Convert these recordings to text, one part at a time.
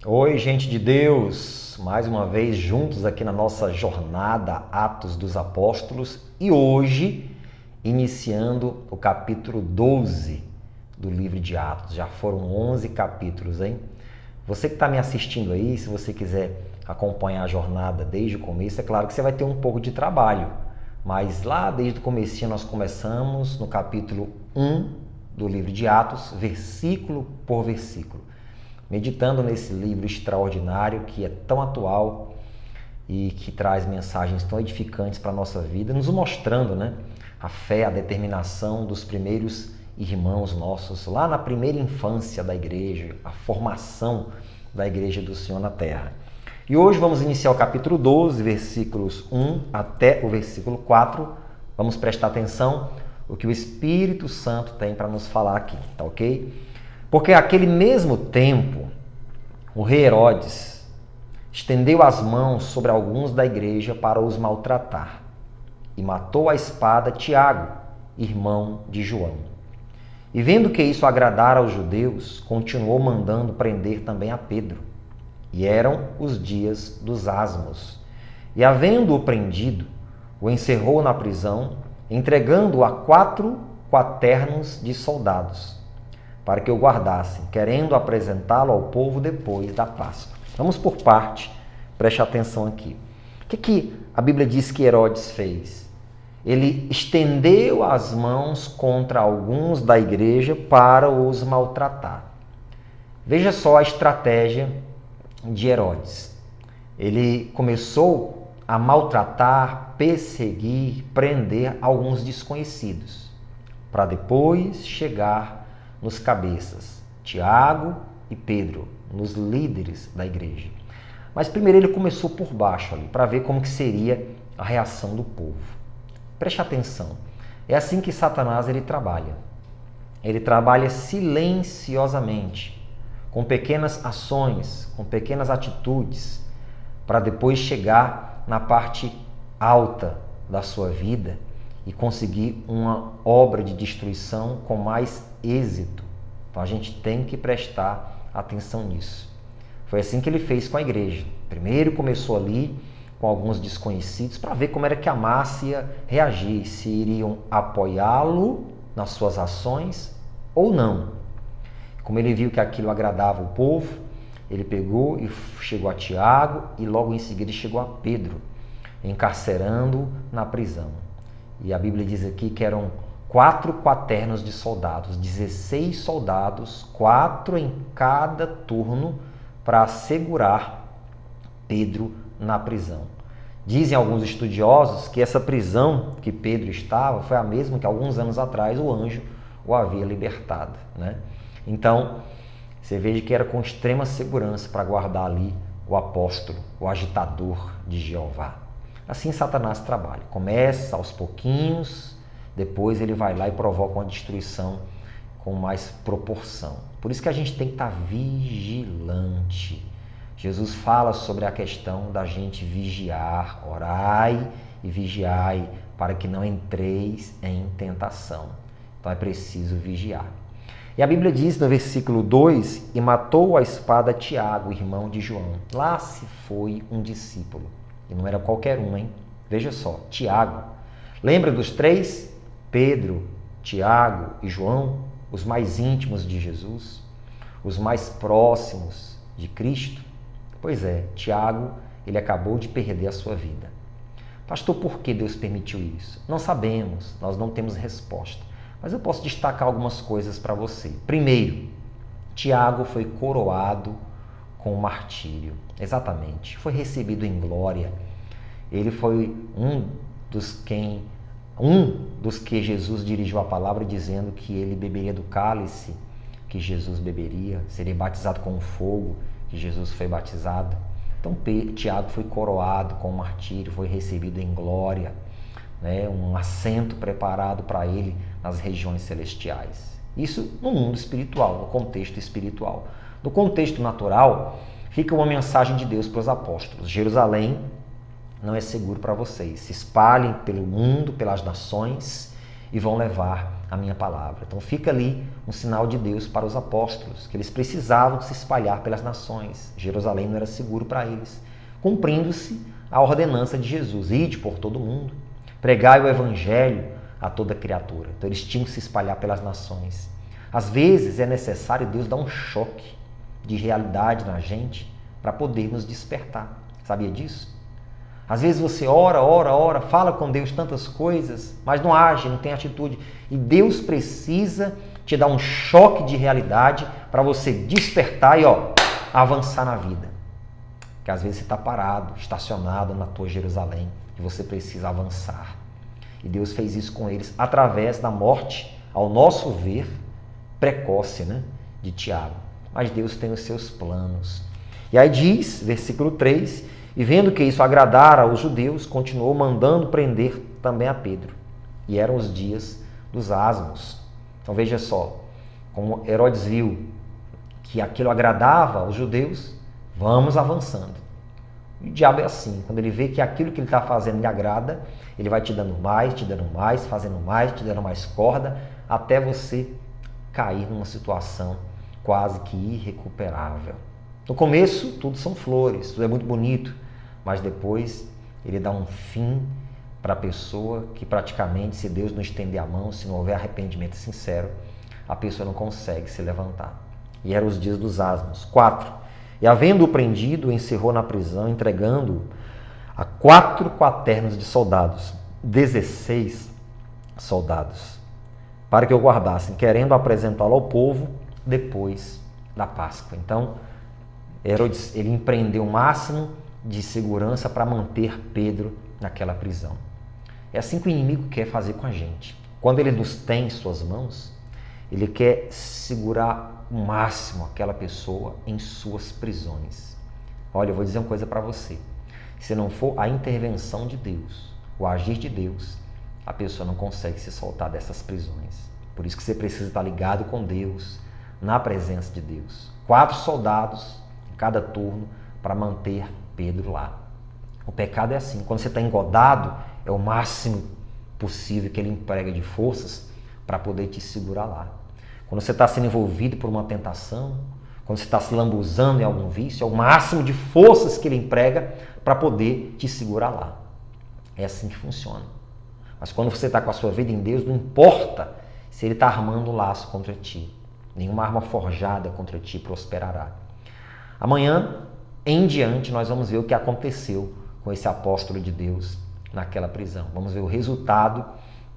Oi, gente de Deus! Mais uma vez juntos aqui na nossa jornada Atos dos Apóstolos e hoje iniciando o capítulo 12 do livro de Atos. Já foram 11 capítulos, hein? Você que está me assistindo aí, se você quiser acompanhar a jornada desde o começo, é claro que você vai ter um pouco de trabalho, mas lá desde o comecinho nós começamos no capítulo 1 do livro de Atos, versículo por versículo. Meditando nesse livro extraordinário que é tão atual e que traz mensagens tão edificantes para a nossa vida, nos mostrando, a fé, a determinação dos primeiros irmãos nossos lá na primeira infância da igreja, a formação da igreja do Senhor na terra. E hoje vamos iniciar o capítulo 12, versículos 1 até o versículo 4. Vamos prestar atenção no que o Espírito Santo tem para nos falar aqui, tá ok? Porque naquele mesmo tempo, o rei Herodes estendeu as mãos sobre alguns da igreja para os maltratar e matou à espada Tiago, irmão de João. E vendo que isso agradara aos judeus, continuou mandando prender também a Pedro. E eram os dias dos asmos. E havendo-o prendido, o encerrou na prisão, entregando-o a 4 quaternos de soldados, para que o guardassem, querendo apresentá-lo ao povo depois da Páscoa. Vamos por parte, preste atenção aqui. O que a Bíblia diz que Herodes fez? Ele estendeu as mãos contra alguns da igreja para os maltratar. Veja só a estratégia de Herodes. Ele começou a maltratar, perseguir, prender alguns desconhecidos, para depois chegar nos cabeças, Tiago e Pedro, nos líderes da igreja. Mas primeiro ele começou por baixo ali, para ver como que seria a reação do povo. Preste atenção, é assim que Satanás ele trabalha. Ele trabalha silenciosamente, com pequenas ações, com pequenas atitudes, para depois chegar na parte alta da sua vida e conseguir uma obra de destruição com mais êxito. Então a gente tem que prestar atenção nisso. Foi assim que ele fez com a igreja. Primeiro começou ali com alguns desconhecidos para ver como era que a massa ia reagir, se iriam apoiá-lo nas suas ações ou não. Como ele viu que aquilo agradava o povo, ele pegou e chegou a Tiago e logo em seguida chegou a Pedro, encarcerando-o na prisão. E a Bíblia diz aqui que eram 4 quaternos de soldados, 16 soldados, 4 em cada turno, para assegurar Pedro na prisão. Dizem alguns estudiosos que essa prisão que Pedro estava foi a mesma que alguns anos atrás o anjo o havia libertado, Então, você veja que era com extrema segurança para guardar ali o apóstolo, o agitador de Jeová. Assim Satanás trabalha. Começa aos pouquinhos, depois ele vai lá e provoca uma destruição com mais proporção. Por isso que a gente tem que estar vigilante. Jesus fala sobre a questão da gente vigiar, orai e vigiai, para que não entreis em tentação. Então é preciso vigiar. E a Bíblia diz no versículo 2, e matou a espada Tiago, irmão de João. Lá se foi um discípulo. E não era qualquer um, hein? Veja só, Tiago. Lembra dos 3? Pedro, Tiago e João, os mais íntimos de Jesus, os mais próximos de Cristo? Pois é, Tiago, ele acabou de perder a sua vida. Pastor, por que Deus permitiu isso? Não sabemos, nós não temos resposta. Mas eu posso destacar algumas coisas para você. Primeiro, Tiago foi coroado com o martírio. Exatamente, foi recebido em glória. Ele foi um dos que Jesus dirigiu a palavra dizendo que ele beberia do cálice que Jesus beberia, seria batizado com fogo que Jesus foi batizado. Então Tiago foi coroado com o martírio, foi recebido em glória, um assento preparado para ele nas regiões celestiais. Isso no mundo espiritual, no contexto espiritual. No contexto natural, fica uma mensagem de Deus para os apóstolos. Jerusalém não é seguro para vocês. Se espalhem pelo mundo, pelas nações e vão levar a minha palavra. Então fica ali um sinal de Deus para os apóstolos, que eles precisavam se espalhar pelas nações. Jerusalém não era seguro para eles, cumprindo-se a ordenança de Jesus: ide por todo mundo, pregai o evangelho a toda criatura. Então eles tinham que se espalhar pelas nações. Às vezes é necessário Deus dar um choque de realidade na gente para poder nos despertar. Sabia disso? Às vezes você ora, fala com Deus tantas coisas, mas não age, não tem atitude. E Deus precisa te dar um choque de realidade para você despertar e avançar na vida. Porque às vezes você está parado, estacionado na tua Jerusalém e você precisa avançar. E Deus fez isso com eles através da morte, ao nosso ver, precoce, de Tiago. Mas Deus tem os seus planos. E aí diz, versículo 3, e vendo que isso agradara aos judeus, continuou mandando prender também a Pedro. E eram os dias dos asmos. Então veja só, como Herodes viu que aquilo agradava aos judeus, vamos avançando. E o diabo é assim, quando ele vê que aquilo que ele está fazendo lhe agrada, ele vai te dando mais, fazendo mais, te dando mais corda, até você cair numa situação quase que irrecuperável. No começo, tudo são flores, tudo é muito bonito, mas depois ele dá um fim para a pessoa que praticamente, se Deus não estender a mão, se não houver arrependimento sincero, a pessoa não consegue se levantar. E eram os dias dos asmos. 4. E havendo-o prendido, o encerrou na prisão, entregando-o a 4 quaternos de soldados, 16 soldados, para que o guardassem, querendo apresentá-lo ao povo depois da Páscoa. Então, Herodes, ele empreendeu o máximo de segurança para manter Pedro naquela prisão. É assim que o inimigo quer fazer com a gente. Quando ele nos tem em suas mãos, ele quer segurar o máximo aquela pessoa em suas prisões. Olha, eu vou dizer uma coisa para você. Se não for a intervenção de Deus, o agir de Deus, a pessoa não consegue se soltar dessas prisões. Por isso que você precisa estar ligado com Deus, na presença de Deus. 4 soldados em cada turno para manter Pedro lá. O pecado é assim, quando você está engodado, é o máximo possível que ele emprega de forças para poder te segurar lá. Quando você está sendo envolvido por uma tentação, quando você está se lambuzando em algum vício, é o máximo de forças que ele emprega para poder te segurar lá. É assim que funciona. Mas quando você está com a sua vida em Deus, não importa se ele está armando um laço contra ti. Nenhuma arma forjada contra ti prosperará. Amanhã, em diante, nós vamos ver o que aconteceu com esse apóstolo de Deus naquela prisão. Vamos ver o resultado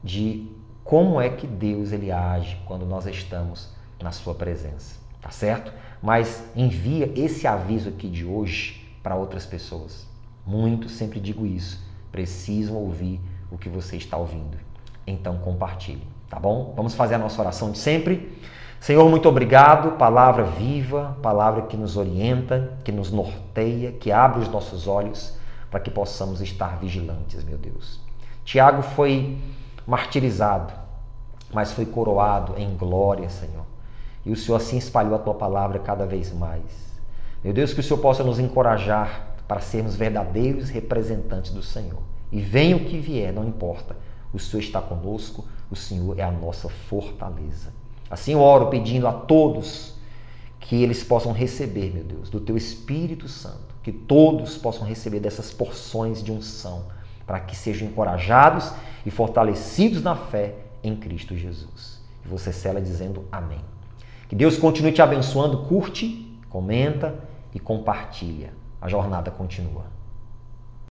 de como é que Deus ele age quando nós estamos na sua presença, tá certo? Mas envia esse aviso aqui de hoje para outras pessoas. Muitos, sempre digo isso, precisam ouvir o que você está ouvindo. Então compartilhe, tá bom? Vamos fazer a nossa oração de sempre. Senhor, muito obrigado, palavra viva, palavra que nos orienta, que nos norteia, que abre os nossos olhos para que possamos estar vigilantes, meu Deus. Tiago foi martirizado, mas foi coroado em glória, Senhor. E o Senhor assim espalhou a Tua palavra cada vez mais. Meu Deus, que o Senhor possa nos encorajar para sermos verdadeiros representantes do Senhor. E venha o que vier, não importa. O Senhor está conosco, o Senhor é a nossa fortaleza. Assim eu oro pedindo a todos que eles possam receber, meu Deus, do Teu Espírito Santo. Que todos possam receber dessas porções de unção, para que sejam encorajados e fortalecidos na fé em Cristo Jesus. E você sela dizendo amém. Que Deus continue te abençoando, curte, comenta e compartilha. A jornada continua.